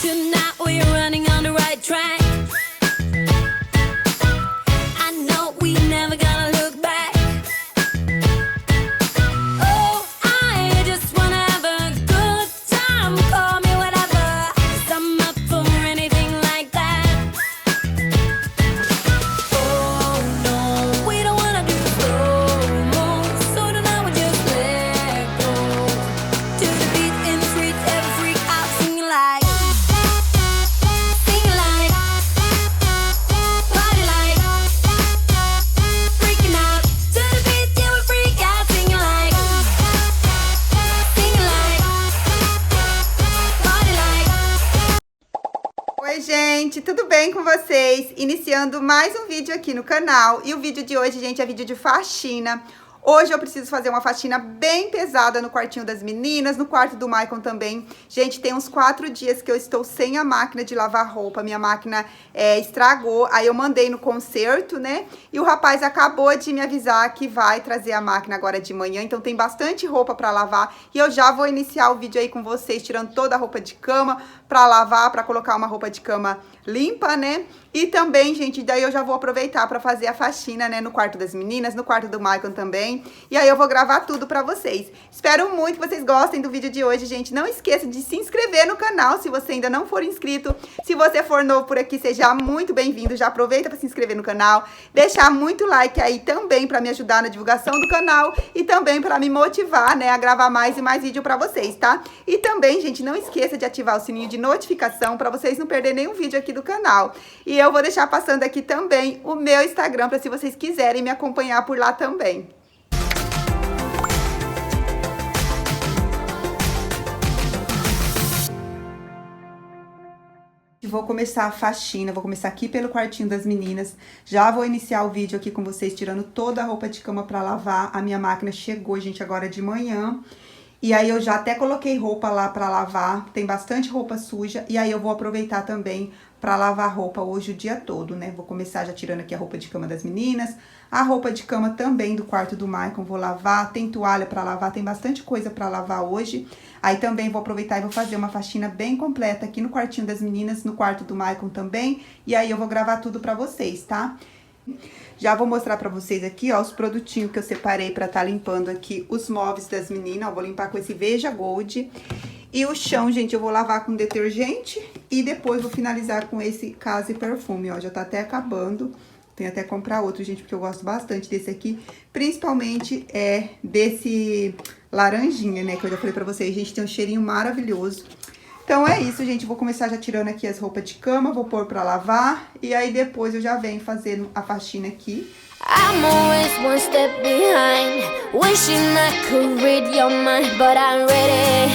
tonight we're running on the right track. I know we never gonna look back. Oh, I just wanna have a good time. Call me whatever, 'cause I'm up for anything like that. Oh no, we don't wanna do slow-mo, so tonight we just let go. To the beat in the streets, every freak out singing like, party like, freaking out. To the beat, yeah, we freak out singing like, party like. Oi gente, tudo bem com vocês? Iniciando mais um vídeo aqui no canal. E o vídeo de hoje, gente, é vídeo de faxina. Hoje eu preciso fazer uma faxina bem pesada no quartinho das meninas, no quarto do Michael também. Gente, tem uns 4 dias que eu estou sem a máquina de lavar roupa. Minha máquina estragou, aí eu mandei no conserto, né? E o rapaz acabou de me avisar que vai trazer a máquina agora de manhã. Então tem bastante roupa pra lavar. E eu já vou iniciar o vídeo aí com vocês, tirando toda a roupa de cama pra lavar, pra colocar uma roupa de cama limpa, né? E também, gente, daí eu já vou aproveitar pra fazer a faxina, né? No quarto das meninas, no quarto do Michael também. E aí eu vou gravar tudo pra vocês. Espero muito que vocês gostem do vídeo de hoje, gente. Não esqueça de se inscrever no canal se você ainda não for inscrito. Se você for novo por aqui, seja muito bem-vindo. Já aproveita pra se inscrever no canal. Deixar muito like aí também pra me ajudar na divulgação do canal. E também pra me motivar, né? A gravar mais e mais vídeo pra vocês, tá? E também, gente, não esqueça de ativar o sininho de notificação pra vocês não perderem nenhum vídeo aqui do canal. E eu vou deixar passando aqui também o meu Instagram pra se vocês quiserem me acompanhar por lá também. Vou começar a faxina, vou começar aqui pelo quartinho das meninas. Já vou iniciar o vídeo aqui com vocês, tirando toda a roupa de cama pra lavar. A minha máquina chegou, gente, agora de manhã. E aí eu já até coloquei roupa lá pra lavar, tem bastante roupa suja. E aí eu vou aproveitar também pra lavar roupa hoje o dia todo, né? Vou começar já tirando aqui a roupa de cama das meninas. A roupa de cama também do quarto do Michael vou lavar. Tem toalha pra lavar, tem bastante coisa pra lavar hoje. Aí também vou aproveitar e vou fazer uma faxina bem completa aqui no quartinho das meninas, no quarto do Michael também. E aí eu vou gravar tudo pra vocês, tá? Já vou mostrar pra vocês aqui, ó, os produtinhos que eu separei pra tá limpando aqui os móveis das meninas. Ó, vou limpar com esse Veja Gold. E o chão, gente, eu vou lavar com detergente e depois vou finalizar com esse Casa e Perfume, ó. Já tá até acabando. Tem até que comprar outro, gente, porque eu gosto bastante desse aqui. Principalmente desse laranjinha, né, que eu já falei pra vocês. Gente, tem um cheirinho maravilhoso. Então é isso, gente. Vou começar já tirando aqui as roupas de cama, vou pôr pra lavar. E aí depois eu já venho fazendo a faxina aqui. I'm always one step behind, wishing I could read your mind, but I'm ready,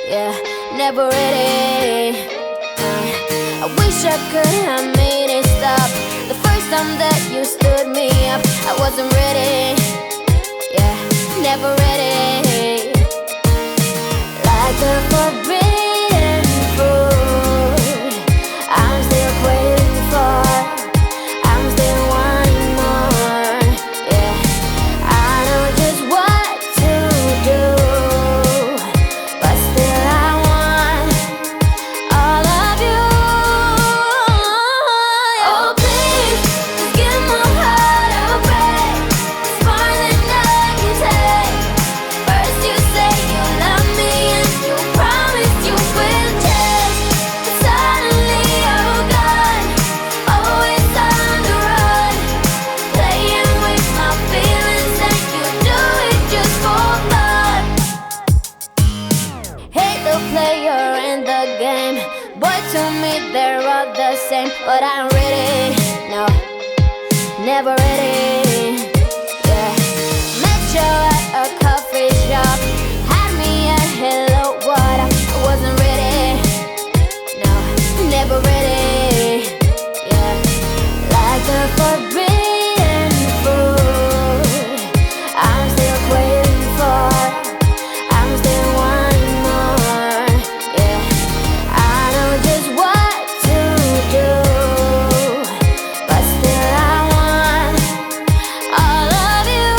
yeah, never ready. I wish I could have made it stop the first time that you stood me up. I wasn't ready, yeah, never ready. Like the forbidden fruit, I'm still waiting for, I'm still wanting more, yeah. I know just what to do, but still I want all of you. Oh please, just give my heart a break. It's more than I can take. First you say you love me and you promise you will change, but suddenly you're gone, always on the run, playing with my feelings and you do it just for fun. Hate the player in the game, boy to me they're all the same, but I'm ready, no, never ready, yeah. Met you at a coffee shop, had me a hello, what up, I wasn't ready, no, never ready, yeah. Like the forbidden fruit, I'm still waiting for, I'm still wanting more, yeah. I know just what to do, but still I want all of you.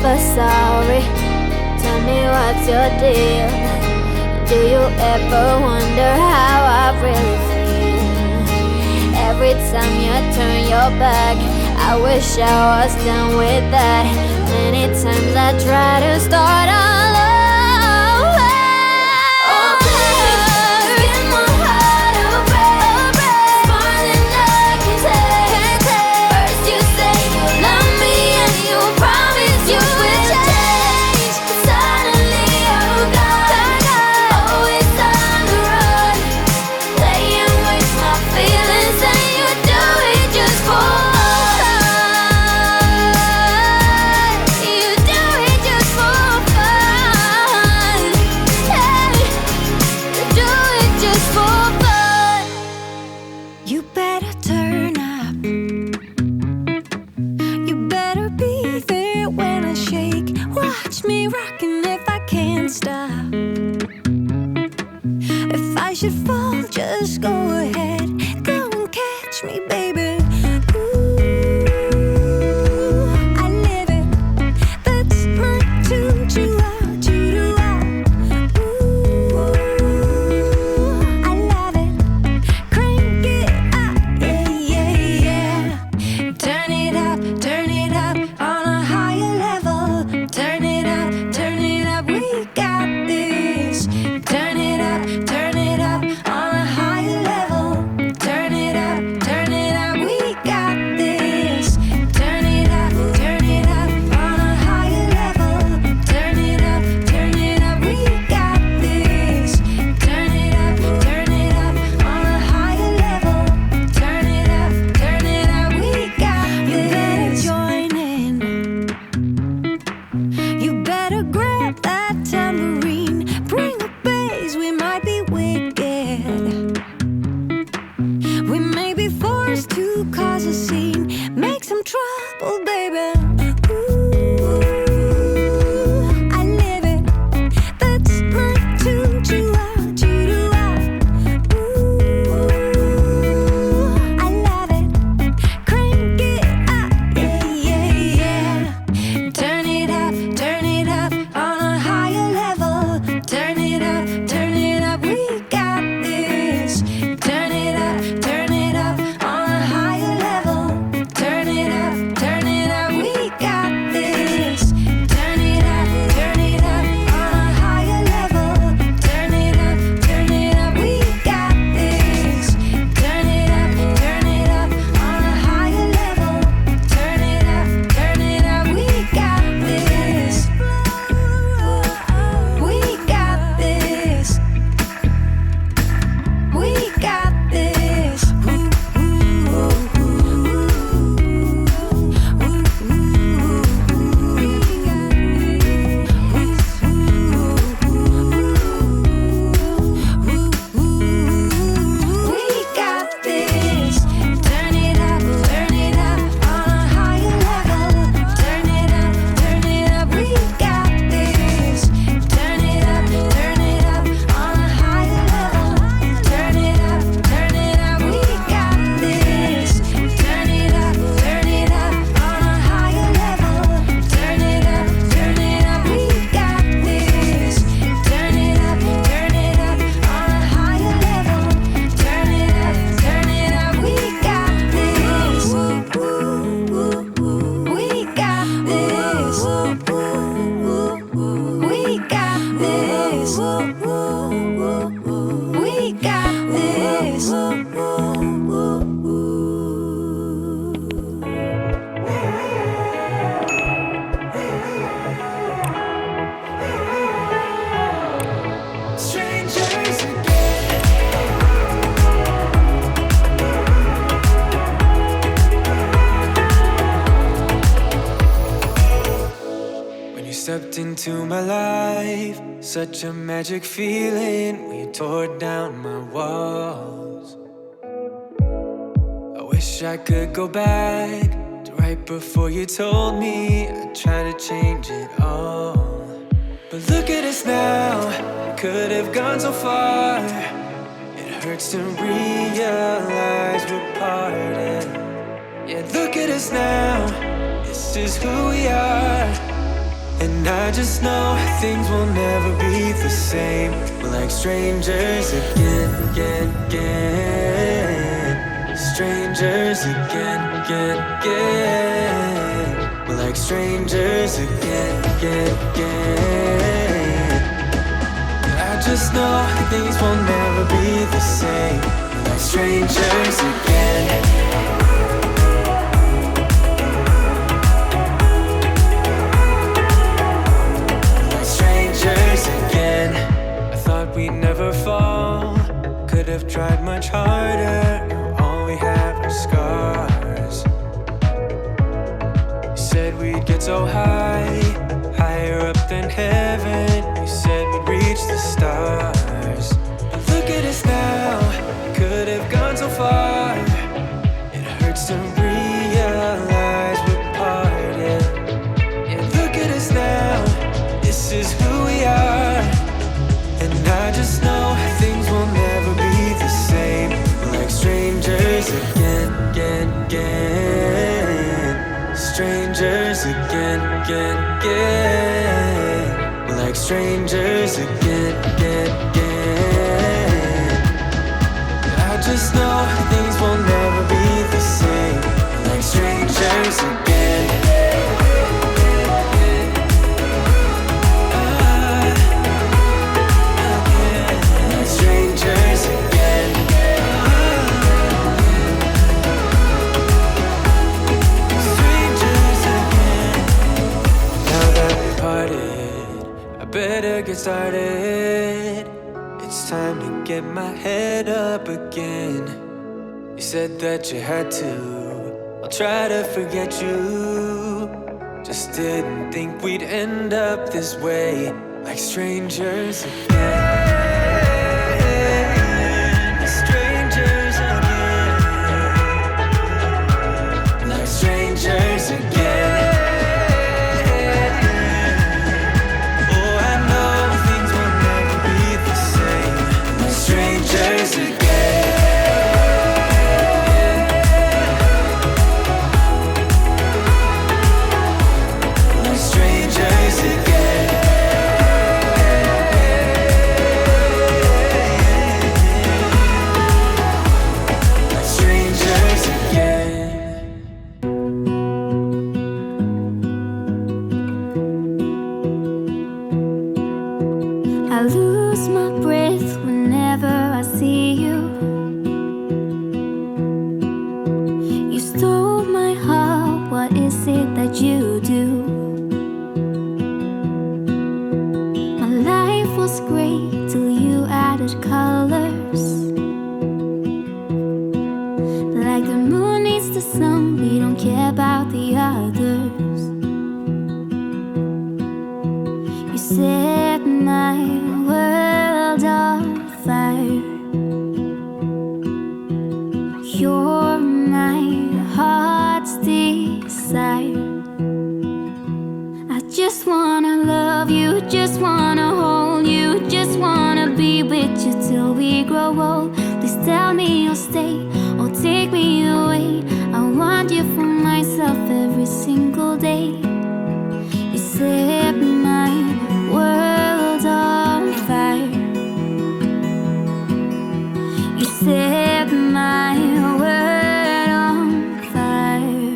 ever sorry? Tell me what's your deal? Do you ever wonder how I really feel? Every time you turn your back, I wish I was done with that. Many times I try to start all over. Oh please, give my heart a break. More than I can take. First you say you love me and you promise you will change. Suddenly you're gone, always on the run. Playing with my feelings and you do it just for fun. You do it just for fun. Hey, you do it just for fun. You better turn up. You better be there when I shake. Watch me rockin' if I can't stop. If I should fall, just go ahead. Go and catch me, baby. Ooh, I live it. That's my tune. Choo-ah. Ooh, I love it. Crank it up, yeah. Turn it up on a higher level. Turn it up, we got this. Turn it up on a higher level. Turn it up, we got this. Turn it up on a higher level. Turn it up, we got this. Turn it up on a higher level. Turn it up, we got this. You better join in. You better grab that tambourine. Bring a bass, we might be wicked. We may be forced to cause a scene. Make some trouble, baby. Ooh, I live it. That's my tune. Choo-ah. Ooh, I love it. Crank it up, yeah. Turn it up on a higher level. Turn it up, we got this. Turn it up on a higher level. Turn it up, we got this. Turn it up on a higher level. Turn it up, we got this. Turn it up on a higher level. Turn it up, we got this. We got this. We got this. We got this. Turn it up on a higher level. Turn it up, we got this. Turn it up on a higher level. Turn it up, we got this. Turn it up on a higher level. Turn it up, we got this. Turn it up on a higher level. Turn it up, we got this. We got this. We got this. We got this. Strangers When you stepped into my life, such a magic feeling when you tore down my walls. I wish I could go back to right before you told me I'd try to change it all. But look at us now, could have gone so far. It hurts to realize we're parted. Yeah, look at us now, this is who we are. just know things will never be the same. We're like strangers again, again, again. Strangers again, again, again. We're like strangers again, again, again. I just know things will never be the same. We're like strangers again. We'd never fall, could have tried much harder. Now all we have are scars. You said we'd get so high, higher up than heaven. You said we'd reach the stars. But look at us now, we could have gone so far. It hurts to realize we're parted. Yeah, look at us now, this is who we are. And I just know things will never be the same. We're like strangers again, again, again. Strangers again, again, again. We're like strangers again, again, again. I just know things will never be the same. We're like strangers again. Better get started. It's time to get my head up again. You said that you had to. I'll try to forget you. Just didn't think we'd end up this way, like strangers again. Strangers again. Like strangers again. I lose my breath whenever I see you. You stole my heart, what is it that you do? My life was great till you added colors. Like the moon needs the sun, we don't care about the others. You set my world on fire. You're my heart's desire. I just wanna love you, just wanna hold you, just wanna be with you till we grow old. Please tell me you'll stay or take me away. I want you for myself every single day. You set my world on fire. You set my world on fire.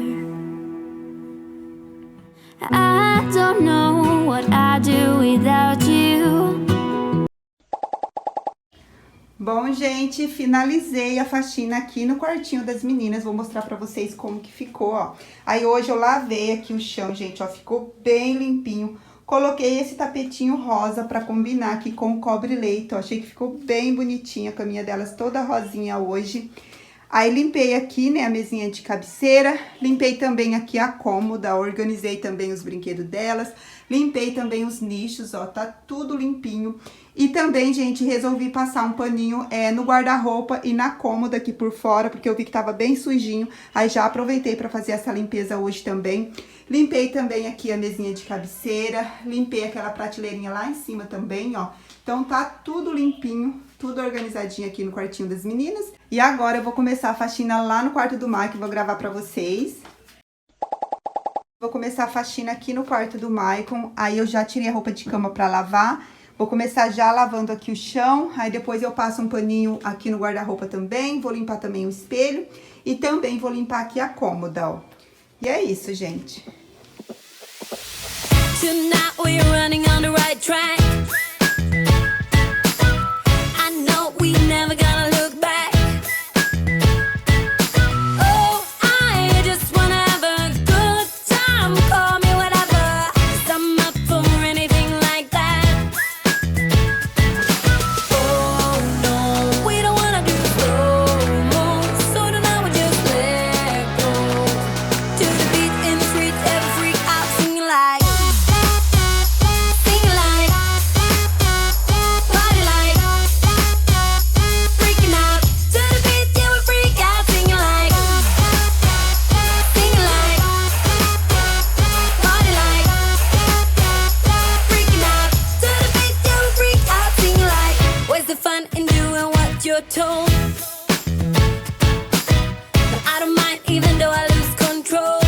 I don't know what I'd do without you. Bom, gente, finalizei a faxina aqui no quartinho das meninas. Vou mostrar pra vocês como que ficou, ó. Aí hoje eu lavei aqui o chão, gente, ó, ficou bem limpinho. Coloquei esse tapetinho rosa pra combinar aqui com o cobre-leito, ó. Achei que ficou bem bonitinha a caminha delas, toda rosinha hoje. Aí limpei aqui, né, a mesinha de cabeceira. Limpei também aqui a cômoda, organizei também os brinquedos delas. Limpei também os nichos, ó, tá tudo limpinho. E também, gente, resolvi passar um paninho no guarda-roupa e na cômoda aqui por fora, porque eu vi que tava bem sujinho. Aí já aproveitei pra fazer essa limpeza hoje também. Limpei também aqui a mesinha de cabeceira, limpei aquela prateleirinha lá em cima também, ó. Então tá tudo limpinho, tudo organizadinho aqui no quartinho das meninas. E agora eu vou começar a faxina lá no quarto do Máquina, vou gravar pra vocês. Vou começar a faxina aqui no quarto do Maicon. Aí eu já tirei a roupa de cama pra lavar. Vou começar já lavando aqui o chão. Aí depois eu passo um paninho aqui no guarda-roupa também. Vou limpar também o espelho. E também vou limpar aqui a cômoda, ó. E é isso, gente. Tonight we're running on the right track. I know we never gonna look back. Oh, I just wanna have a good time. Call me whatever, 'cause I'm up for anything like that. Oh no, we don't wanna do slow-mo, so tonight we just let go. To the beat in the street, every freak out singing like. Told. But I don't mind even though I lose control.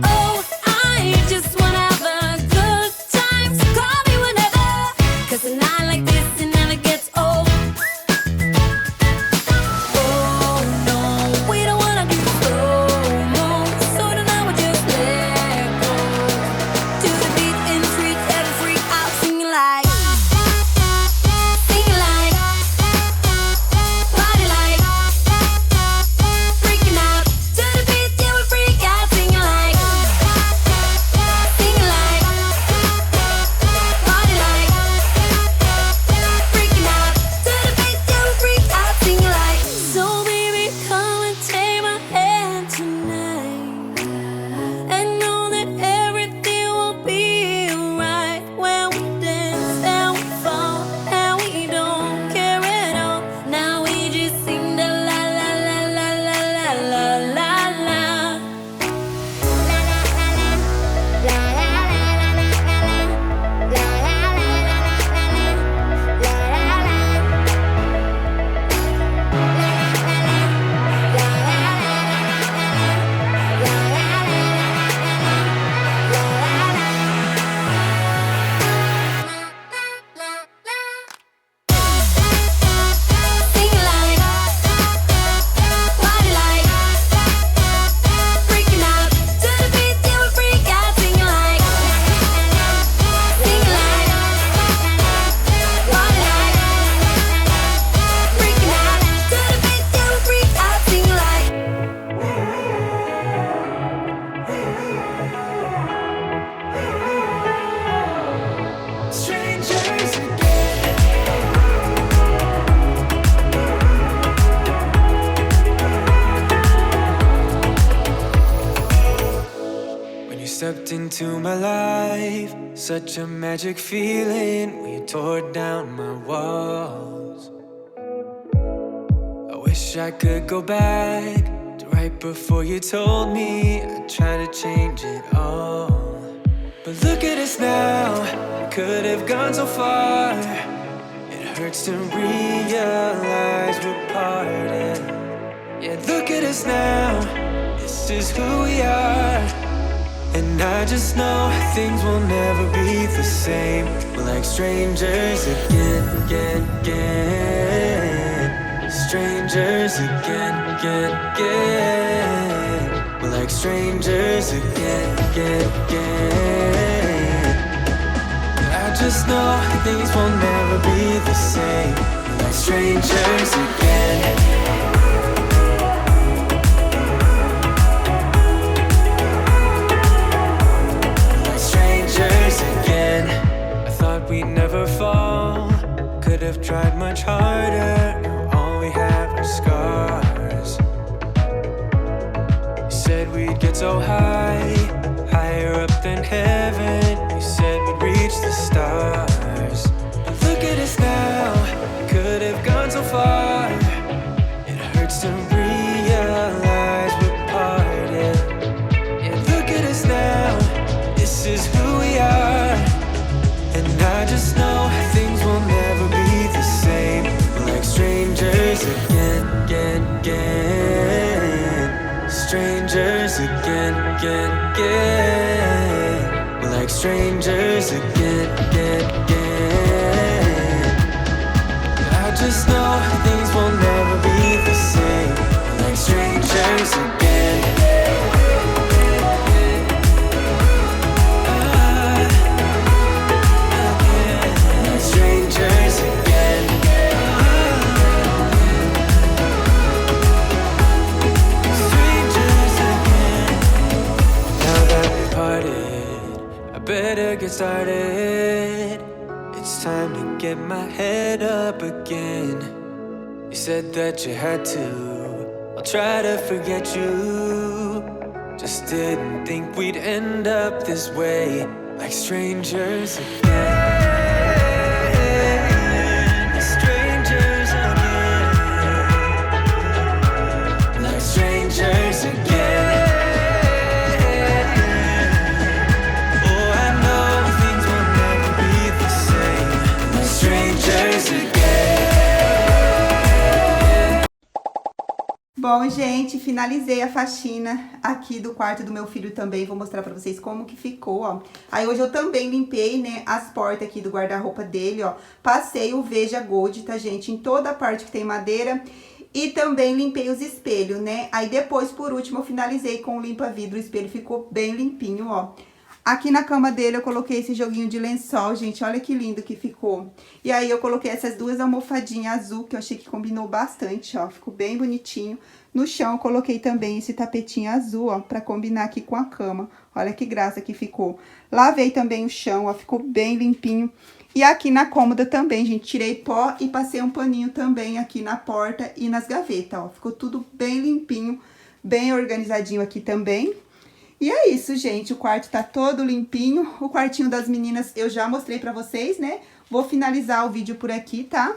Oh, I just wanna have a good time, so call me whenever, 'cause a night like this, it never gets old. Oh no, we don't wanna do slow-mo, so tonight we just let go. To the beat in the street, every freak out singing like. Stepped into my life, such a magic feeling when you tore down my walls. I wish I could go back to right before you told me I'd try to change it all. But look at us now, we could have gone so far. It hurts to realize we're parted. Yeah, look at us now, this is who we are. And I just know things will never be the same. We're like strangers again, again, again. Strangers again, again, again. We're like strangers again, again, again. I just know things will never be the same. We're like strangers again. Again, I thought we'd never fall. Could have tried much harder. Now all we have are scars. You said we'd get so high, higher up than heaven. You said we'd reach the stars. But look at us now, could have gone so far. It hurts to realize we're parted. Yeah, look at us now, this is who we are. And I just know things will never be the same. We're like again. We're like strangers again. I just know things will never be the same. We're like strangers again. Like strangers again. Strangers again. Now that we parted, I better get started. It's time to get my head up again. You said that you had to, I'll try to forget you. Just didn't think we'd end up this way, like strangers again. Strangers again. Like strangers again. Bom, gente, finalizei a faxina aqui do quarto do meu filho também. Vou mostrar pra vocês como que ficou, ó. Aí hoje eu também limpei, né, as portas aqui do guarda-roupa dele, ó. Passei o Veja Gold, tá, gente, em toda a parte que tem madeira. E também limpei os espelhos, né. Aí depois, por último, eu finalizei com o limpa-vidro. O espelho ficou bem limpinho, ó. Aqui na cama dele eu coloquei esse joguinho de lençol, gente, olha que lindo que ficou. E aí eu coloquei essas duas almofadinhas azul, que eu achei que combinou bastante, ó, ficou bem bonitinho. No chão eu coloquei também esse tapetinho azul, ó, pra combinar aqui com a cama. Olha que graça que ficou. Lavei também o chão, ó, ficou bem limpinho. E aqui na cômoda também, gente, tirei pó e passei um paninho também aqui na porta e nas gavetas, ó. Ficou tudo bem limpinho, bem organizadinho aqui também. E é isso, gente, o quarto tá todo limpinho. O quartinho das meninas eu já mostrei pra vocês, né? Vou finalizar o vídeo por aqui, tá?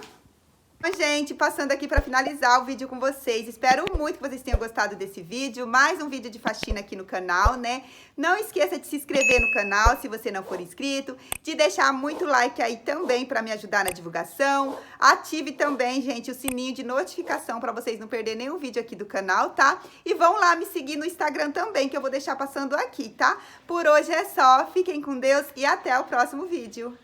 Gente, passando aqui pra finalizar o vídeo com vocês. Espero muito que vocês tenham gostado desse vídeo. Mais um vídeo de faxina aqui no canal, né? Não esqueça de se inscrever no canal, se você não for inscrito. De deixar muito like aí também pra me ajudar na divulgação. Ative também, gente, o sininho de notificação pra vocês não perderem nenhum vídeo aqui do canal, tá? E vão lá me seguir no Instagram também, que eu vou deixar passando aqui, tá? Por hoje é só. Fiquem com Deus e até o próximo vídeo.